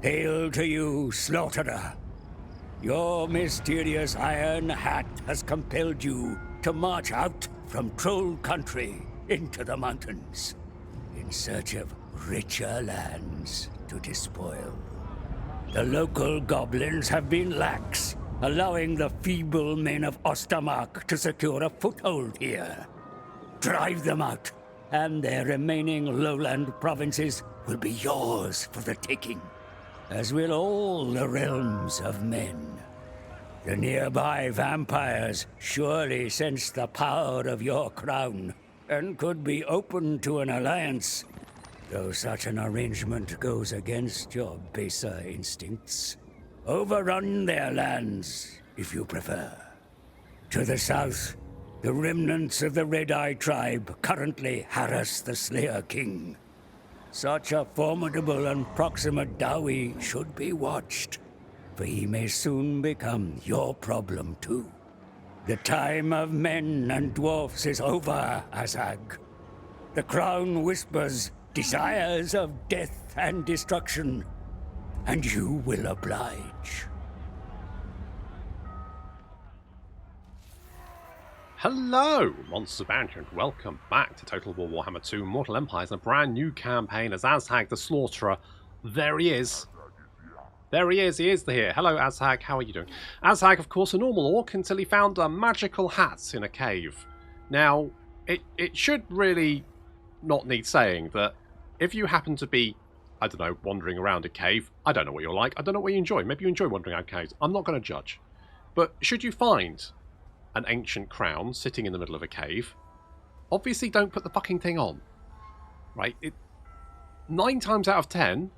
Hail to you, Slaughterer. Your mysterious iron hat has compelled you to march out from Troll Country into the mountains in search of richer lands to despoil. The local goblins have been lax, allowing the feeble men of Ostermark to secure a foothold here. Drive them out, and their remaining lowland provinces will be yours for the taking, as will all the realms of men. The nearby vampires surely sense the power of your crown, and could be open to an alliance, though such an arrangement goes against your baser instincts. Overrun their lands, if you prefer. To the south, the remnants of the Red-Eye tribe currently harass the Slayer King. Such a formidable and proximate Dowie should be watched, for he may soon become your problem too. The time of men and dwarfs is over, Azhag. The crown whispers desires of death and destruction, and you will oblige. Hello, Monsters of Bounty, and welcome back to Total War Warhammer 2 Mortal Empires, and a brand new campaign as Azhag the Slaughterer. There he is. There he is here. Hello Azhag, how are you doing? Azhag, of course, a normal orc until he found a magical hat in a cave. Now, it should really not need saying that if you happen to be, I don't know, wandering around a cave, I don't know what you're like, I don't know what you enjoy. Maybe you enjoy wandering around caves. I'm not going to judge. But should you find an ancient crown sitting in the middle of a cave, obviously don't put the fucking thing on. Right? 9 times out of 10,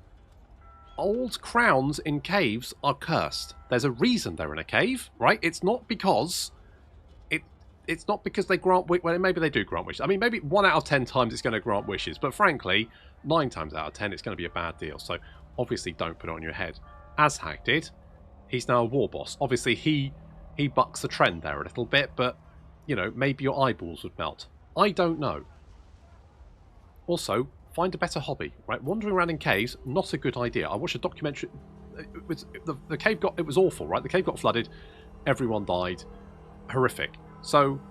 old crowns in caves are cursed. There's a reason they're in a cave, right? It's not because it's not because they grant wishes. Well, maybe they do grant wishes. I mean, maybe 1 out of 10 times it's going to grant wishes, but frankly, 9 times out of 10 it's going to be a bad deal. So obviously don't put it on your head. Azhag did. He's now a war boss. Obviously he bucks the trend there a little bit, but you know, maybe your eyeballs would melt. I don't know. Also, find a better hobby, right? Wandering around in caves, not a good idea. I watched a documentary. The cave it was awful, right? The cave got flooded, everyone died, horrific. So,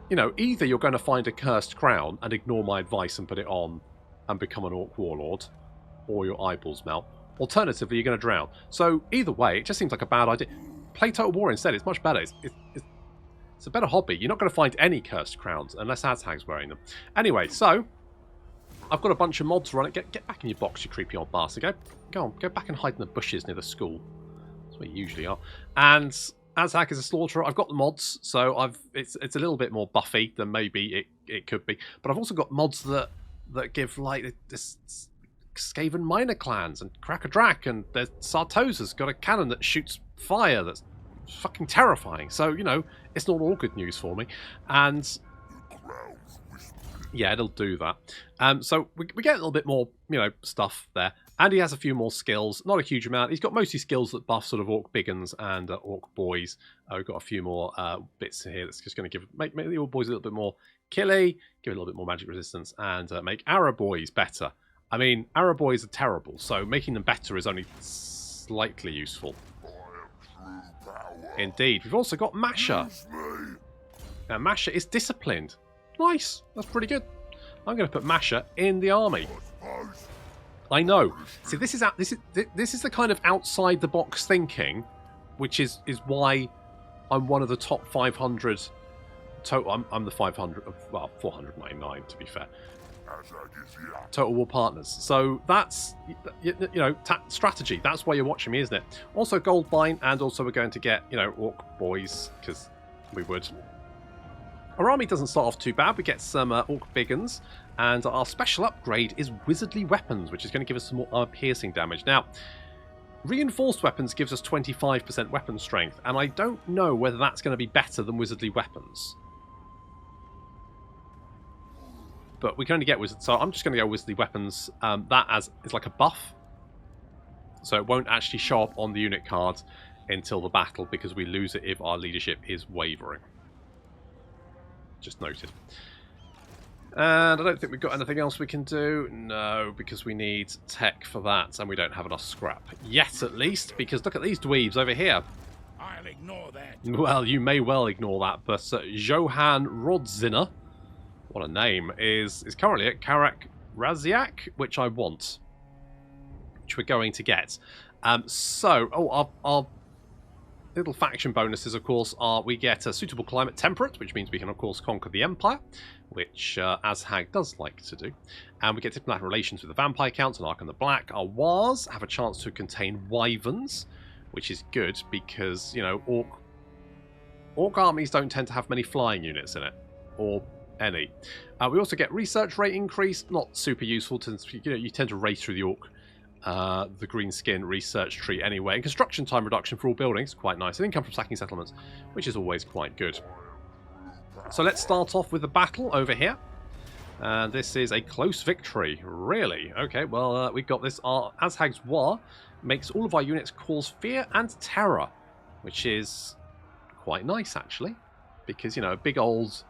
you know, either you're going to find a cursed crown and ignore my advice and put it on and become an orc warlord, or your eyeballs melt. Alternatively, you're going to drown. So either way, it just seems like a bad idea. Play Total War instead. It's much better. It's a better hobby. You're not going to find any cursed crowns unless Azhag's wearing them. Anyway, so I've got a bunch of mods running. Get back in your box, you creepy old bastard. Go on. Go back and hide in the bushes near the school. That's where you usually are. And Azhag is a slaughterer. I've got the mods, so it's a little bit more buffy than maybe it could be. But I've also got mods that give like this Skaven minor clans and Kraka Drak, and there's Sartosa's got a cannon that shoots fire that's fucking terrifying. So, you know, it's not all good news for me. And yeah, it'll do that. So we get a little bit more, you know, stuff there. And he has a few more skills. Not a huge amount. He's got mostly skills that buff sort of orc biggins and orc boys. We've got a few more bits here that's just going to make the orc boys a little bit more killy, give it a little bit more magic resistance, and make arrow boys better. I mean, arrow boys are terrible, so making them better is only slightly useful. Indeed. We've also got Masher. Now, Masher is disciplined. Nice. That's pretty good. I'm going to put Masher in the army. I know. See, this is the kind of outside the box thinking, which is why I'm one of the top 500 total. I'm the 500, well, 499 to be fair. Total War partners. So that's, you know, strategy. That's why you're watching me, isn't it? Also Goldbine, and also we're going to get, you know, orc boys, because we would. Our army doesn't start off too bad. We get some orc biggins, and our special upgrade is wizardly weapons, which is going to give us some more armor piercing damage. Now, reinforced weapons gives us 25% weapon strength, and I don't know whether that's going to be better than wizardly weapons. But we can only get wizard, so I'm just going to go wizardly weapons. That is like a buff, so it won't actually show up on the unit card until the battle, because we lose it if our leadership is wavering. Just noted. And I don't think we've got anything else we can do. No, because we need tech for that, and we don't have enough scrap. Yet, at least, because look at these dweebs over here. I'll ignore that. Well, you may well ignore that, but Johan Rodziner, what a name, is currently at Karak Raziak, which I want. Which we're going to get. Our little faction bonuses, of course, are we get a suitable climate temperate, which means we can, of course, conquer the Empire, which Azhag does like to do. And we get diplomatic relations with the Vampire Council and Ark and the Black. Our Wars have a chance to contain wyverns, which is good because, you know, Orc armies don't tend to have many flying units in it, or any. We also get research rate increase, not super useful, you tend to race through the Orc. The green skin research tree anyway, and construction time reduction for all buildings, quite nice, and income from sacking settlements, which is always quite good. So let's start off with the battle over here, and this is a close victory, really. Okay, well, we've got this. Azhag's War makes all of our units cause fear and terror, which is quite nice actually, because, you know, a big old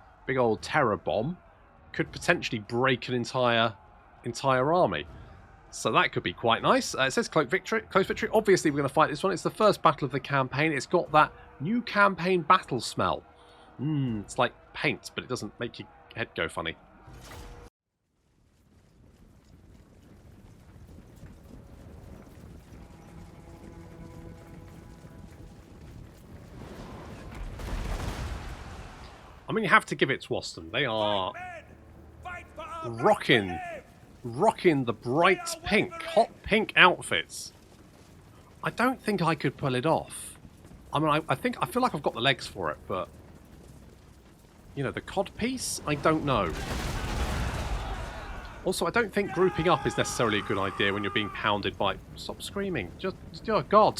terror bomb could potentially break an entire army. So that could be quite nice. It says close victory. Obviously, we're going to fight this one. It's the first battle of the campaign. It's got that new campaign battle smell. It's like paint, but it doesn't make your head go funny. I mean, you have to give it to Austin. They are rocking the bright pink, hot pink outfits. I don't think I could pull it off. I mean, I feel like I've got the legs for it, but, you know, the cod piece, I don't know. Also, I don't think grouping up is necessarily a good idea when you're being pounded by... Stop screaming. Just, oh God.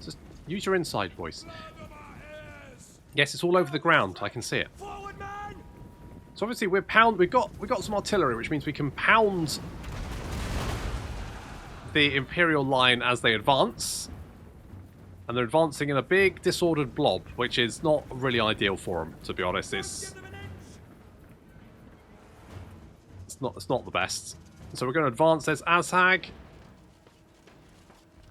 Just use your inside voice. Yes, it's all over the ground. I can see it. So obviously we've got some artillery, which means we can pound the Imperial line as they advance. And they're advancing in a big disordered blob, which is not really ideal for them, to be honest. It's not the best. So we're going to advance. There's Azhag.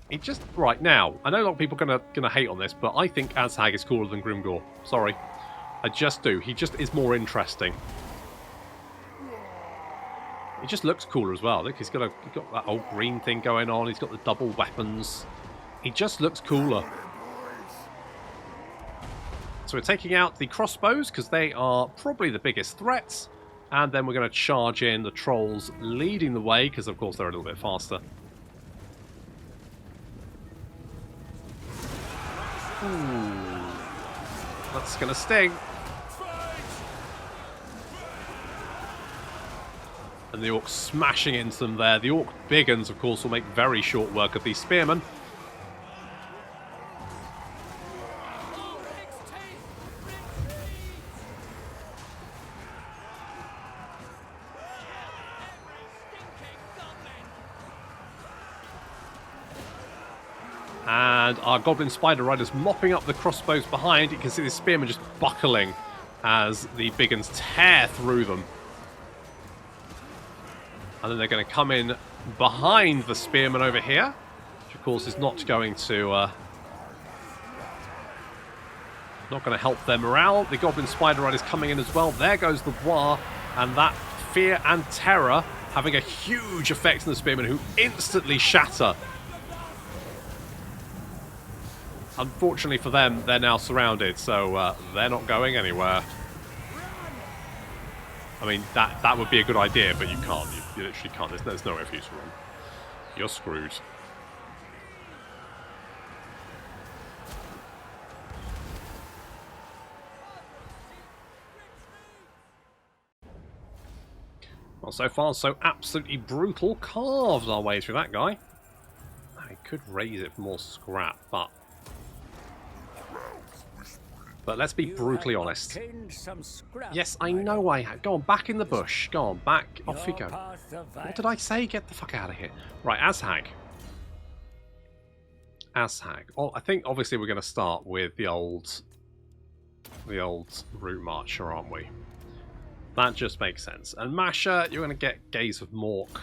He just right now. I know a lot of people are gonna hate on this, but I think Azhag is cooler than Grimgor. Sorry, I just do. He just is more interesting. He just looks cooler as well. Look, he's got that old green thing going on. He's got the double weapons. He just looks cooler. So we're taking out the crossbows because they are probably the biggest threats, and then we're going to charge in the trolls, leading the way because of course they're a little bit faster. Ooh, that's going to sting. And the orcs smashing into them there. The orc big uns, of course, will make very short work of these spearmen. And our Goblin Spider Riders mopping up the crossbows behind. You can see the spearmen just buckling as the big uns tear through them. And then they're going to come in behind the spearmen over here, which of course is not going to help their morale. The Goblin Spider Riders coming in as well. There goes the War, and that fear and terror having a huge effect on the spearmen, who instantly shatter. Unfortunately for them, they're now surrounded, so they're not going anywhere. I mean, that would be a good idea, but you can't. You literally can't. There's no way for you to run. You're screwed. Well, so far, so absolutely brutal. Carved our way through that guy. I could raise it for more scrap, but let's be brutally honest. Yes, I know I have. Go on, back in the bush. Go on, back. Off you go. What did I say? Get the fuck out of here. Right, Azhag. Oh, I think obviously we're going to start with the old route marcher, aren't we? That just makes sense. And Masha, you're going to get Gaze of Mork.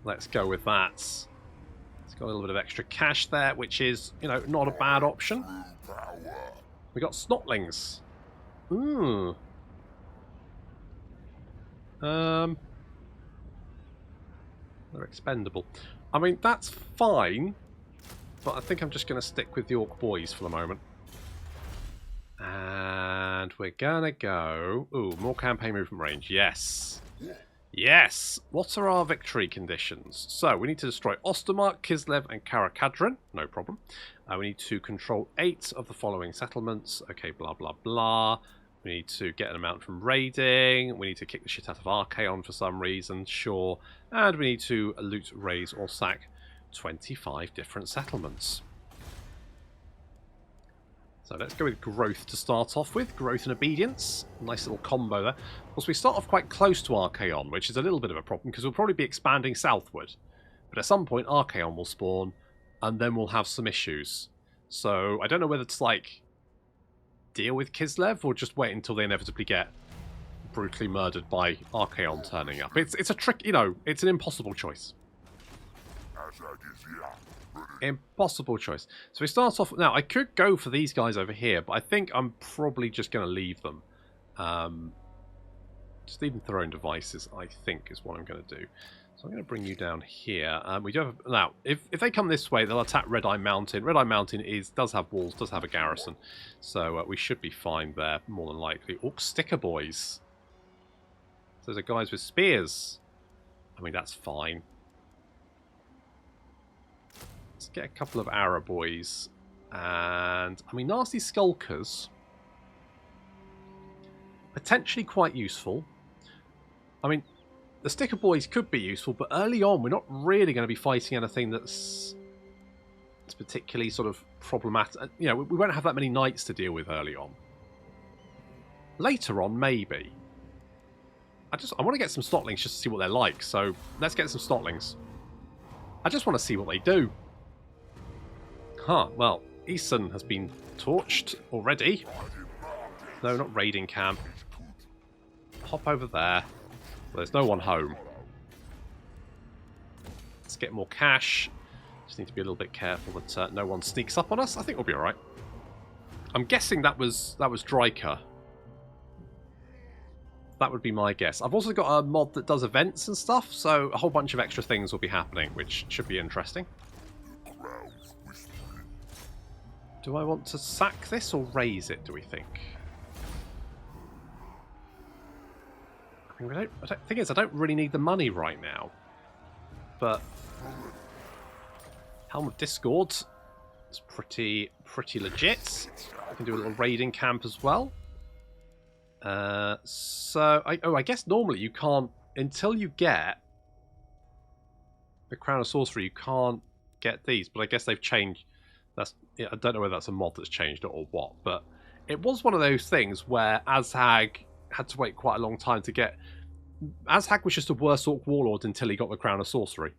Let's go with that. It's got a little bit of extra cash there, which is, you know, not a bad option. We got Snotlings. Ooh. They're expendable. I mean, that's fine, but I think I'm just going to stick with the Orc Boys for the moment. And we're going to go... Ooh, more campaign movement range. Yes. Yes! What are our victory conditions? So, we need to destroy Ostermark, Kislev, and Karakadrin. No problem. We need to control 8 of the following settlements. Okay, blah, blah, blah. We need to get an amount from raiding. We need to kick the shit out of Archaon for some reason. Sure. And we need to loot, raise, or sack 25 different settlements. So let's go with growth to start off with. Growth and obedience. Nice little combo there. Of course, we start off quite close to Archaon, which is a little bit of a problem because we'll probably be expanding southward. But at some point, Archaon will spawn, and then we'll have some issues. So I don't know whether it's like deal with Kislev or just wait until they inevitably get brutally murdered by Archaon turning up. It's a trick, you know, it's an impossible choice. Impossible choice. So we start off... Now, I could go for these guys over here, but I think I'm probably just going to leave them. Just leave them throwing devices, I think, is what I'm going to do. So I'm going to bring you down here. We do have... Now, if they come this way, they'll attack Red Eye Mountain. Red Eye Mountain does have walls, does have a garrison. So we should be fine there, more than likely. Orc Sticker Boys. So those are guys with spears. I mean, that's fine. Let's get a couple of Arrow Boys. And, I mean, Nasty Skulkers. Potentially quite useful. I mean, the Sticker Boys could be useful, but early on we're not really going to be fighting anything that's particularly sort of problematic. You know, we won't have that many knights to deal with early on. Later on, maybe. I want to get some Snotlings just to see what they're like, so let's get some Snotlings. I just want to see what they do. Huh, well, Eason has been torched already. No, not raiding camp. Hop over there. Well, there's no one home. Let's get more cash. Just need to be a little bit careful that no one sneaks up on us. I think we'll be alright. I'm guessing that was Dryker. That would be my guess. I've also got a mod that does events and stuff, so a whole bunch of extra things will be happening, which should be interesting. Do I want to sack this or raise it, do we think? I mean, the thing is, I don't really need the money right now. But Helm of Discord is pretty legit. I can do a little raiding camp as well. I guess normally you can't, until you get the Crown of Sorcery, you can't get these. But I guess they've changed. Yeah, I don't know whether that's a mod that's changed it or what. But it was one of those things where Azhag had to wait quite a long time to get... Azhag was just a worse Orc Warlord until he got the Crown of Sorcery,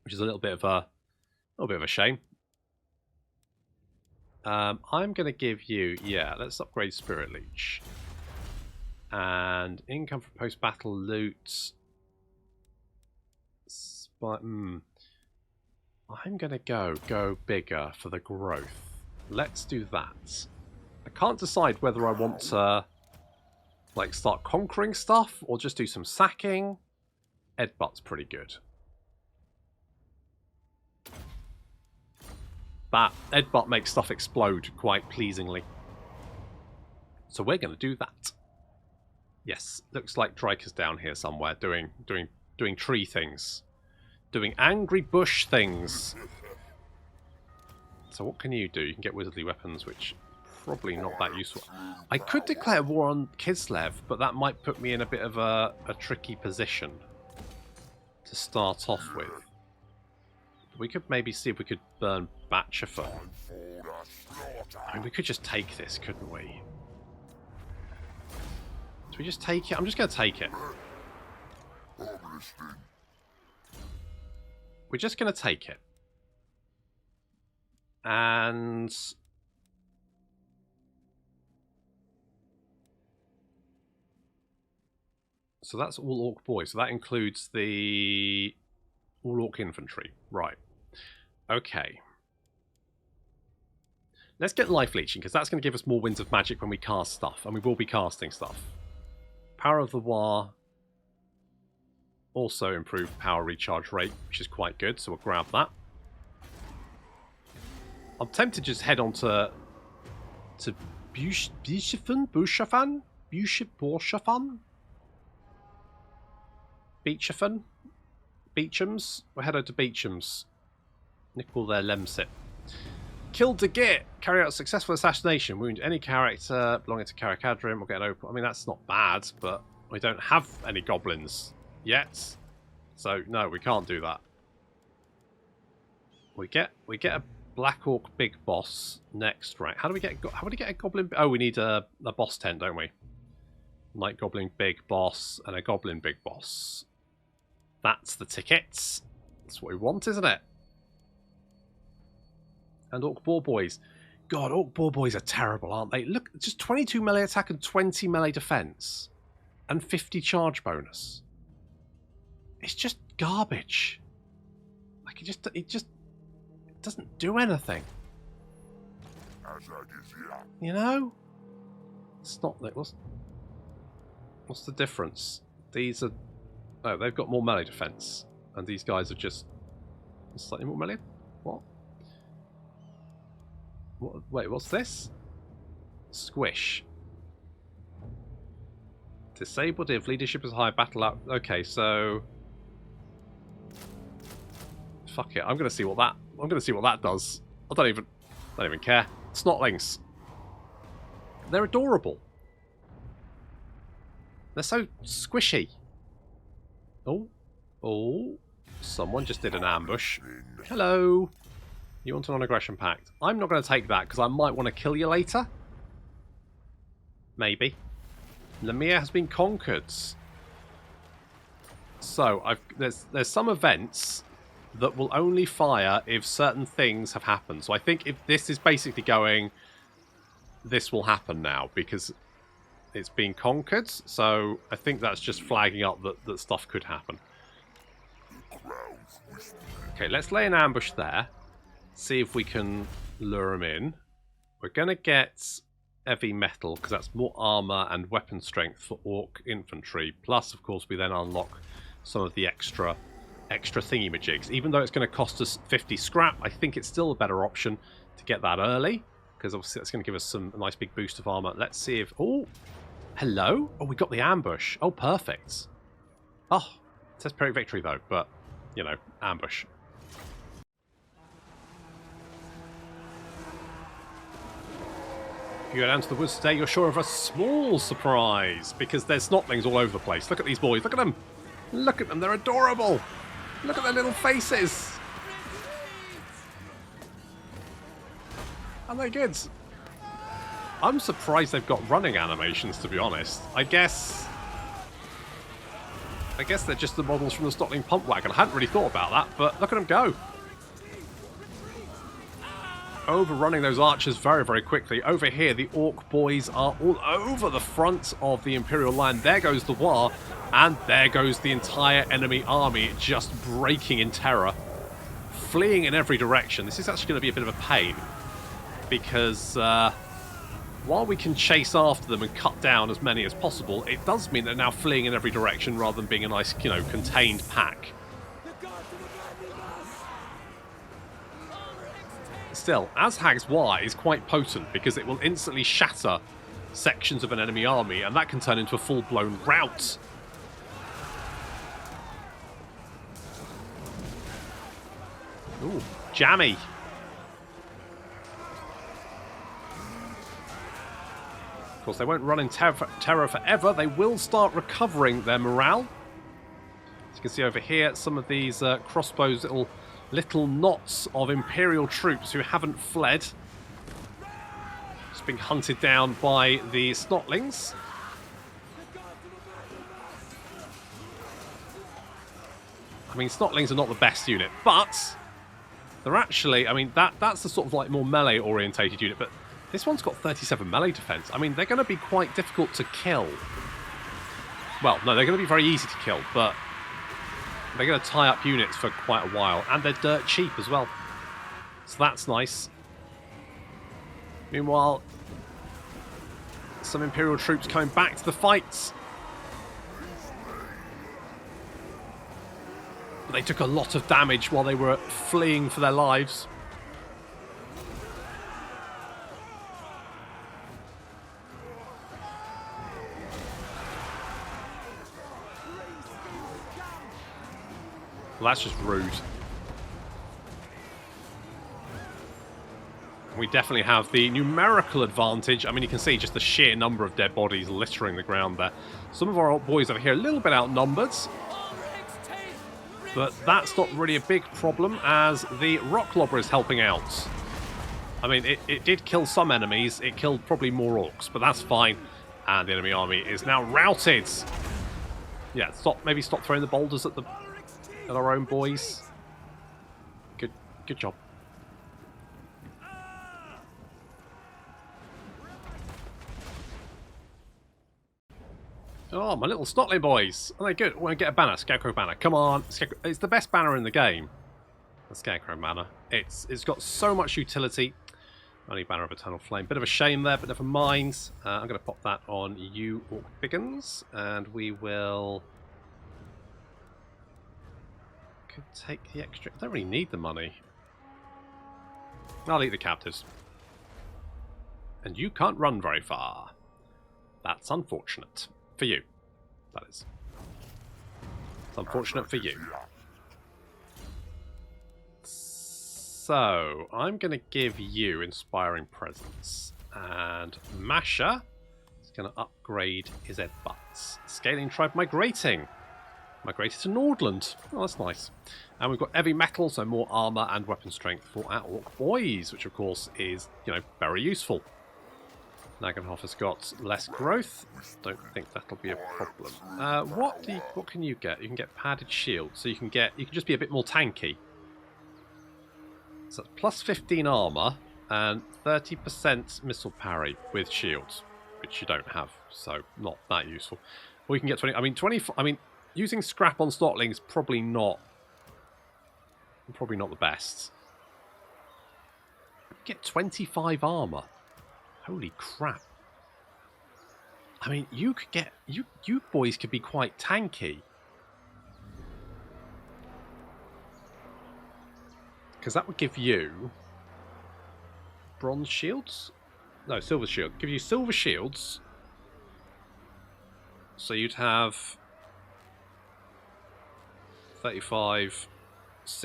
which is a little bit of a shame. I'm going to give you... Yeah, let's upgrade Spirit Leech. And income from post-battle loot. I'm going to go bigger for the growth. Let's do that. I can't decide whether I want to like start conquering stuff or just do some sacking. Edbutt's pretty good. That Edbutt makes stuff explode quite pleasingly. So we're going to do that. Yes, looks like Dryker's down here somewhere doing tree things. Doing angry bush things. So what can you do? You can get wizardly weapons, which probably not that useful. I could declare war on Kislev, but that might put me in a bit of a tricky position to start off with. We could maybe see if we could burn Batchafer. I mean, we could just take this, couldn't we? Do we just take it? I'm just going to take it. We're just going to take it. And... So that's all Orc boys. So that includes the all Orc infantry. Right. Okay. Let's get life leeching, because that's going to give us more winds of magic when we cast stuff. And we will be casting stuff. Power of the War. Also improved power recharge rate, which is quite good. So we'll grab that. I'm tempted to just head on to Bushafan? Beechafan? Beecham's? We'll head over to Beecham's. Nickel their Lemsit. Kill de Git! Carry out a successful assassination. Wound any character belonging to Caracadrim. We'll get an open. I mean, that's not bad, but we don't have any goblins yet. So, no, we can't do that. We get a Black Orc big boss next, right? How do we get a goblin? Oh, we need a boss tent, don't we? Night Goblin big boss and a Goblin big boss. That's the tickets. That's what we want, isn't it? And Orc Boar Boys. God, Orc Boar Boys are terrible, aren't they? Look, just 22 melee attack and 20 melee defense. And 50 charge bonus. It's just garbage. Like, it just doesn't do anything. You know? It's not... What's the difference? These are... Oh, they've got more melee defense. And these guys are just... slightly more melee? What? Wait, what's this? Squish. Disabled if leadership is high, battle out. Okay, so... Fuck it, I'm gonna see what that does. I don't even care. Snotlings. They're adorable. They're so squishy. Oh, someone just did an ambush. Hello. You want an non-aggression pact? I'm not going to take that because I might want to kill you later. Maybe. Lemire has been conquered. So there's some events that will only fire if certain things have happened. So I think if this is basically going, this will happen now because it's been conquered. So I think that's just flagging up that stuff could happen. Okay, let's lay an ambush there. See if we can lure him in. We're going to get heavy metal because that's more armor and weapon strength for Orc infantry. Plus, of course, we then unlock some of the extra thingy-majigs. Even though it's going to cost us 50 scrap, I think it's still a better option to get that early because obviously that's going to give us a nice big boost of armor. Let's see if... Oh, hello? Oh, we got the ambush. Oh, perfect. Oh, it says Pyrrhic victory though, but, you know, ambush. If you go down to the woods today, you're sure of a small surprise because there's snotlings all over the place. Look at these boys. Look at them. Look at them. They're adorable. Look at their little faces. Aren't they good? I'm surprised they've got running animations, to be honest. I guess they're just the models from the Snotling pump wagon. I hadn't really thought about that, but look at them go. Overrunning those archers very, very quickly. Over here, the Orc boys are all over the front of the Imperial line. There goes the War, and there goes the entire enemy army, just breaking in terror, fleeing in every direction. This is actually going to be a bit of a pain, because while we can chase after them and cut down as many as possible, it does mean they're now fleeing in every direction rather than being a nice, you know, contained pack. Still, Azhag's War is quite potent because it will instantly shatter sections of an enemy army, and that can turn into a full-blown rout. Ooh, jammy. Of course, they won't run in terror forever. They will start recovering their morale. As you can see over here, some of these crossbows, little knots of Imperial troops who haven't fled. Just being hunted down by the Snotlings. I mean, Snotlings are not the best unit, but they're actually, I mean, that's the sort of like more melee-orientated unit, but this one's got 37 melee defense. I mean, they're going to be quite difficult to kill. Well, no, they're going to be very easy to kill, but they're going to tie up units for quite a while, and they're dirt cheap as well. So that's nice. Meanwhile, some Imperial troops coming back to the fight. They took a lot of damage while they were fleeing for their lives. Well, that's just rude. We definitely have the numerical advantage. I mean, you can see just the sheer number of dead bodies littering the ground there. Some of our old boys over here are a little bit outnumbered. But that's not really a big problem, as the rock lobber is helping out. I mean, it did kill some enemies. It killed probably more orcs, but that's fine. And the enemy army is now routed. Yeah, maybe stop throwing the boulders at our own boys. Good job. Oh, my little Snotling boys. Are they good? I want to get a banner. Scarecrow banner. Come on. It's the best banner in the game. The Scarecrow banner. It's got so much utility. Only banner of Eternal Flame. Bit of a shame there, but never mind. I'm going to pop that on you, Orc Biggins. And we will... Could take the extra... I don't really need the money. I'll eat the captives. And you can't run very far. That's unfortunate. For you, that is. It's unfortunate for you. So, I'm going to give you Inspiring Presence. And Masha is going to upgrade his Ed Butts. Scaling Tribe Migrating. Migrated to Nordland. Oh, that's nice. And we've got heavy metal, so more armor and weapon strength for our Orc boys, which of course is, very useful. Nagenhoff has got less growth. Don't think that'll be a problem. What can you get? You can get padded shield, so you can just be a bit more tanky. So plus 15 armor and 30% missile parry with shields, which you don't have, so not that useful. Or you can get 20. I mean, using scrap on Snotling is probably not the best. Get 25 armor. Holy crap. I mean, you could get... You boys could be quite tanky. Because that would give you... Bronze shields? No, silver shield. Give you silver shields. So you'd have... 35...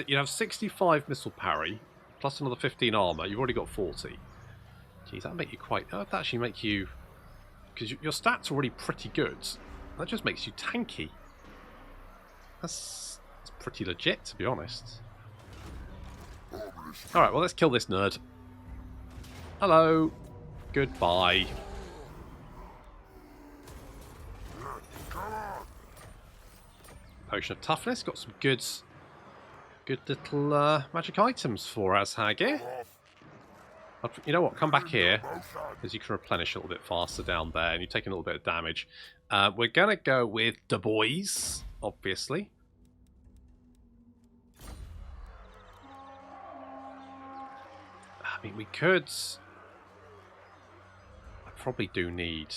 You'd have 65 missile parry, plus another 15 armor. You've already got 40. Jeez, that'll make you quite... That would actually make you... Because your stats are already pretty good. That just makes you tanky. That's pretty legit, to be honest. Alright, well, let's kill this nerd. Hello. Goodbye. Potion of Toughness. Got some good little magic items for Azhag here. You know what? Come back here, because you can replenish a little bit faster down there, and you're taking a little bit of damage. We're going to go with the boys, obviously. I mean, we could... I probably do need...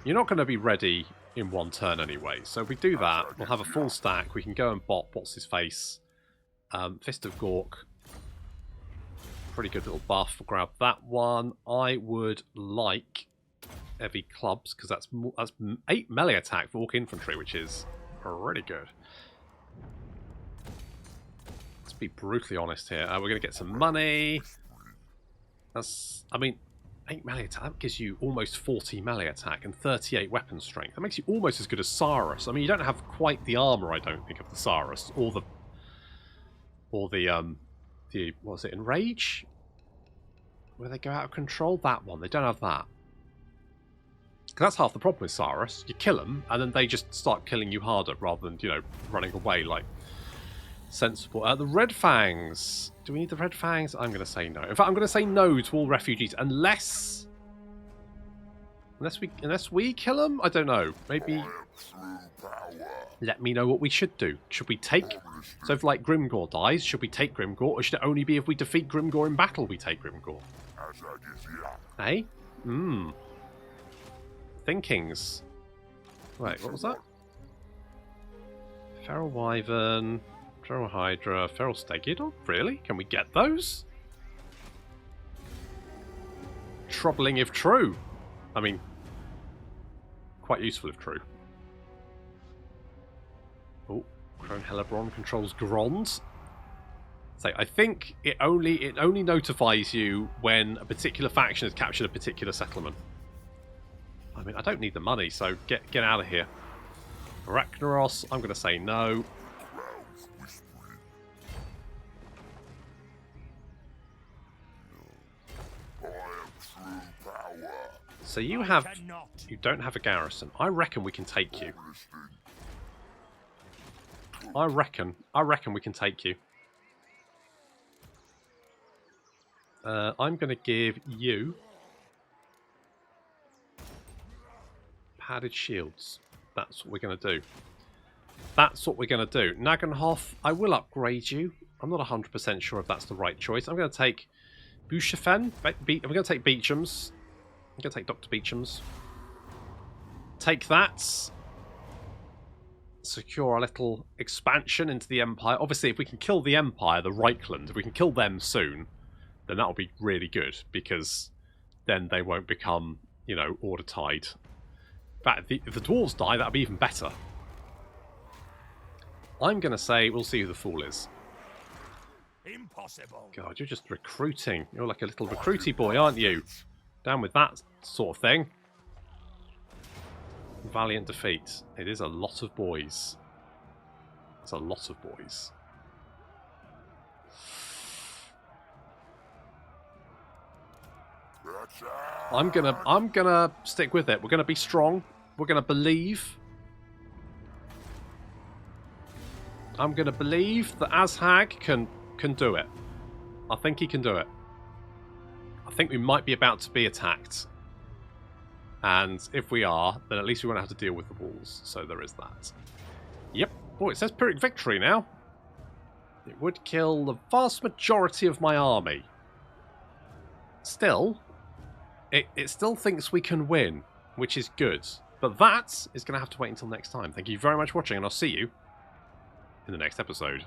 You're not going to be ready in one turn anyway, so if we do that, we'll have a full stack. We can go and bop what's-his-face. Fist of Gork. Pretty good little buff. We'll grab that one. I would like heavy clubs, because that's 8 melee attack for Orc infantry, which is pretty good. Let's be brutally honest here. We're going to get some money. I mean, 8 melee attack, that gives you almost 40 melee attack and 38 weapon strength. That makes you almost as good as Saurus. I mean, you don't have quite the armor, I don't think, of the Saurus, or the what was it, Enrage? Where they go out of control? That one. They don't have that. Because that's half the problem with Saurus. You kill them, and then they just start killing you harder, rather than, running away like sensible. The Red Fangs. Do we need the Red Fangs? I'm going to say no. In fact, I'm going to say no to all refugees, unless Unless we kill them? I don't know. Maybe... Let me know what we should do. Should we take... So if, like, Grimgor dies, should we take Grimgor? Or should it only be if we defeat Grimgor in battle we take Grimgor? Hey? Thinkings. Wait, what was that? Feral Wyvern, Feral Hydra, Feral Stegidog? Really? Can we get those? Troubling if true. I mean, quite useful if true. Oh, Crone Hellebron controls Grond. So I think it only notifies you when a particular faction has captured a particular settlement. I mean, I don't need the money, so get out of here. Arachnaros, I'm going to say no. So you don't have a garrison. I reckon we can take you. I reckon we can take you. I'm going to give you padded shields. That's what we're going to do. That's what we're going to do. Nagenhof, I will upgrade you. I'm not 100% sure if that's the right choice. I'm going to take Buchafen. I'm going to take Beecham's. I'm going to take Dr. Beecham's. Take that. Secure a little expansion into the Empire. Obviously, if we can kill the Empire, the Reichland, if we can kill them soon, then that'll be really good, because then they won't become, you know, order tied. In fact, if the dwarves die, that'll be even better. I'm going to say we'll see who the fool is. Impossible. God, you're just recruiting. You're like a little recruity boy, aren't you? Down with that sort of thing. Valiant defeat. It is a lot of boys. It's a lot of boys. I'm gonna stick with it. We're gonna be strong. We're gonna believe. I'm gonna believe that Azhag can do it. I think he can do it. I think we might be about to be attacked. And if we are, then at least we won't have to deal with the walls. So there is that. Yep. Oh, it says Pyrrhic victory now. It would kill the vast majority of my army. Still, it still thinks we can win, which is good. But that is going to have to wait until next time. Thank you very much for watching, and I'll see you in the next episode.